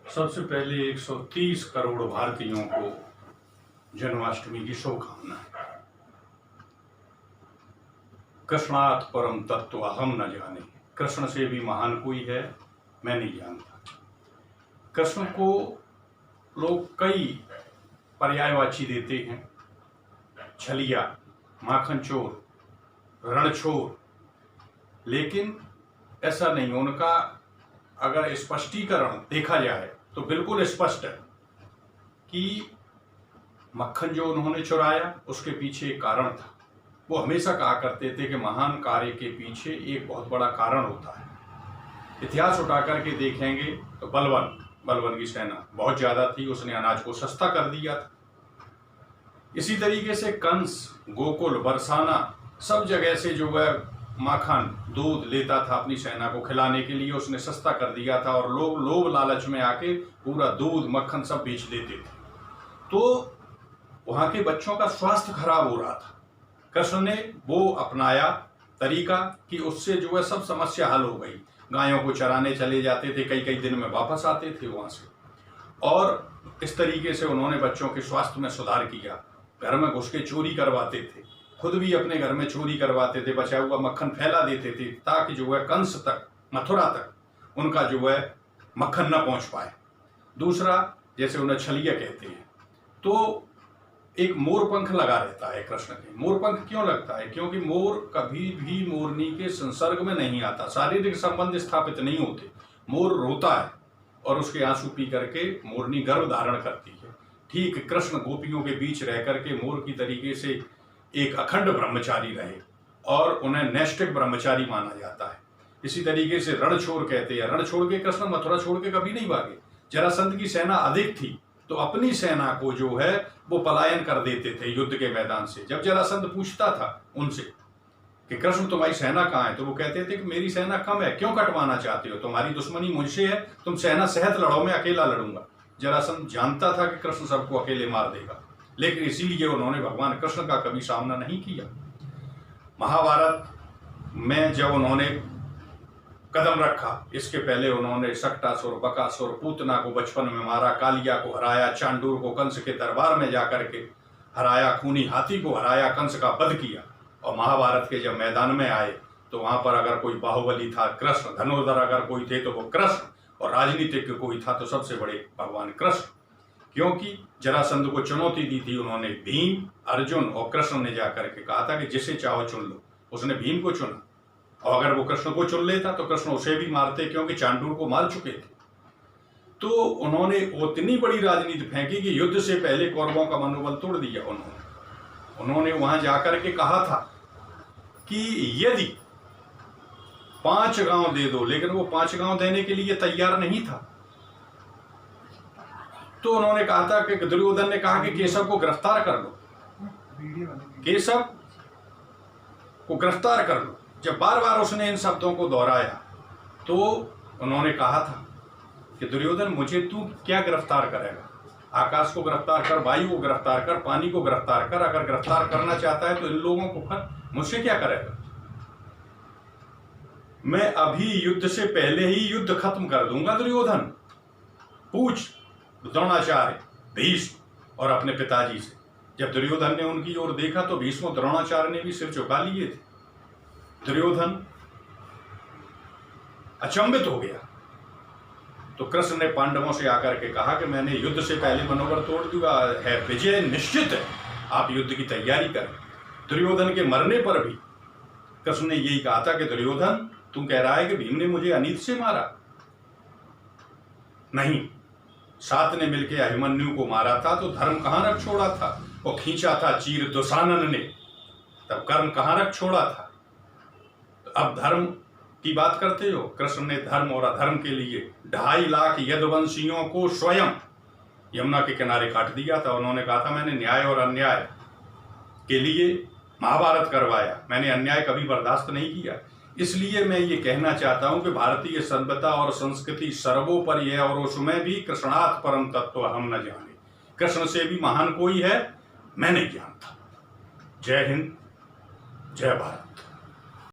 सबसे पहले 130 करोड़ भारतीयों को जन्माष्टमी की शुभकामनाएं। कृष्णात् परम तत्व हम न जाने, कृष्ण से भी महान कोई है मैं नहीं जानता। कृष्ण को लोग कई पर्यायवाची देते हैं, छलिया, माखन चोर, रणछोर, लेकिन ऐसा नहीं। उनका अगर स्पष्टीकरण देखा जाए तो बिल्कुल स्पष्ट है कि मक्खन जो उन्होंने चुराया उसके पीछे एक कारण था। वो हमेशा कहा करते थे कि महान कार्य के पीछे एक बहुत बड़ा कारण होता है। इतिहास उठा करके देखेंगे तो बलवन की सेना बहुत ज्यादा थी, उसने अनाज को सस्ता कर दिया था। इसी तरीके से कंस, गोकुल, बरसाना सब जगह से जो है माखन, दूध लेता था अपनी सेना को खिलाने के लिए, उसने सस्ता कर दिया था और लोग लोभ लालच में आके पूरा दूध मक्खन सब बेच देते थे। तो वहां के बच्चों का स्वास्थ्य खराब हो रहा था। कृष्ण ने वो अपनाया तरीका कि उससे जो है सब समस्या हल हो गई। गायों को चराने चले जाते थे, कई कई दिन में वापस आते थे वहां से, और इस तरीके से उन्होंने बच्चों के स्वास्थ्य में सुधार किया। घर में घुस के चोरी करवाते थे, खुद भी अपने घर में चोरी करवाते थे, बचा हुआ मक्खन फैला देते थे ताकि जो है कंस तक, मथुरा तक उनका जो है मक्खन न पहुंच पाए। दूसरा, जैसे उन्हें छलिया कहते हैं, तो एक मोर पंख लगा रहता है कृष्ण के। मोर पंख क्यों लगता है? क्योंकि मोर कभी भी मोरनी के संसर्ग में नहीं आता, शारीरिक संबंध स्थापित नहीं होते। मोर रोता है और उसके आंसू पी करके मोरनी गर्भ धारण करती है। ठीक कृष्ण गोपियों के बीच रह करके मोर की तरीके से एक अखंड ब्रह्मचारी रहे और उन्हें नैष्ठिक ब्रह्मचारी माना जाता है। इसी तरीके से रण कहते हैं। रण छोड़ के कृष्ण मथुरा छोड़ के कभी नहीं भागे। जरासंध की सेना अधिक थी तो अपनी सेना को जो है वो पलायन कर देते थे युद्ध के मैदान से। जब जरासंध पूछता था उनसे कि कृष्ण तुम्हारी सेना कहाँ है, तो वो कहते थे कि मेरी सेना कम है, क्यों कटवाना चाहते हो, तुम्हारी दुश्मनी मुझसे है, तुम सेना सहित लड़ो, मैं अकेला लड़ूंगा। जरासंध जानता था कि कृष्ण सबको अकेले मार देगा, लेकिन इसीलिए उन्होंने भगवान कृष्ण का कभी सामना नहीं किया। महाभारत में जब उन्होंने कदम रखा, इसके पहले उन्होंने सक्टासुर, बकासुर, पूतना को बचपन में मारा, कालिया को हराया, चांडूर को कंस के दरबार में जाकर के हराया, खूनी हाथी को हराया, कंस का वध किया। और महाभारत के जब मैदान में आए तो वहां पर अगर कोई बाहुबली था कृष्ण, धनुर्धर अगर कोई थे तो वो कृष्ण, और राजनीतिक कोई था तो सबसे बड़े भगवान कृष्ण। क्योंकि जरासंध को चुनौती दी थी उन्होंने भीम, अर्जुन, और कृष्ण ने जाकर के कहा था कि जिसे चाहो चुन लो। उसने भीम को चुना, और अगर वो कृष्ण को चुन लेता तो कृष्ण उसे भी मारते, क्योंकि चांडूर को मार चुके थे। तो उन्होंने उतनी बड़ी राजनीति फेंकी कि युद्ध से पहले कौरवों का मनोबल तोड़ दिया। उन्होंने वहां जाकर के कहा था कि यदि 5 गांव दे दो, लेकिन वो 5 गांव देने के लिए तैयार नहीं था। तो उन्होंने कहा था कि दुर्योधन ने कहा कि केशव को गिरफ्तार कर लो, केशव को गिरफ्तार कर लो। जब बार बार उसने इन शब्दों को दोहराया तो उन्होंने कहा था कि दुर्योधन मुझे तू क्या गिरफ्तार करेगा, आकाश को गिरफ्तार कर, वायु को गिरफ्तार कर, पानी को गिरफ्तार कर, अगर गिरफ्तार करना चाहता है तो इन लोगों को कर, मुझसे क्या करेगा। मैं अभी युद्ध से पहले ही युद्ध खत्म कर दूंगा दुर्योधन। पूछ द्रोणाचार्य, भीष्म और अपने पिताजी से। जब दुर्योधन ने उनकी ओर देखा तो भीष्म और द्रोणाचार्य ने भी सिर झुका लिए थे। दुर्योधन अचंभित हो गया। तो कृष्ण ने पांडवों से आकर के कहा कि मैंने युद्ध से पहले मनोबल तोड़ दिया है, विजय निश्चित है, आप युद्ध की तैयारी करें। दुर्योधन के मरने पर भी कृष्ण ने यही कहा था कि दुर्योधन तुम कह रहा है कि भीम ने मुझे अनीत से मारा? नहीं, 7 ने मिलकर अभिमन्यु को मारा था तो धर्म कहां रख छोड़ा था? वो खींचा था चीर दुशानन ने, तब कर्म कहां रख छोड़ा था? तो अब धर्म की बात करते हो। कृष्ण ने धर्म और अधर्म के लिए 2.5 लाख यदुवंशियों को स्वयं यमुना के किनारे काट दिया था। उन्होंने कहा था मैंने न्याय और अन्याय के लिए महाभारत करवाया, मैंने अन्याय कभी बर्दाश्त नहीं किया। इसलिए मैं ये कहना चाहता हूं कि भारतीय सभ्यता और संस्कृति सर्वोपरि है, और उसमें भी कृष्णात् परम तत्व हम न जाने, कृष्ण से भी महान कोई है मैं नहीं जानता। जय हिंद, जय भारत।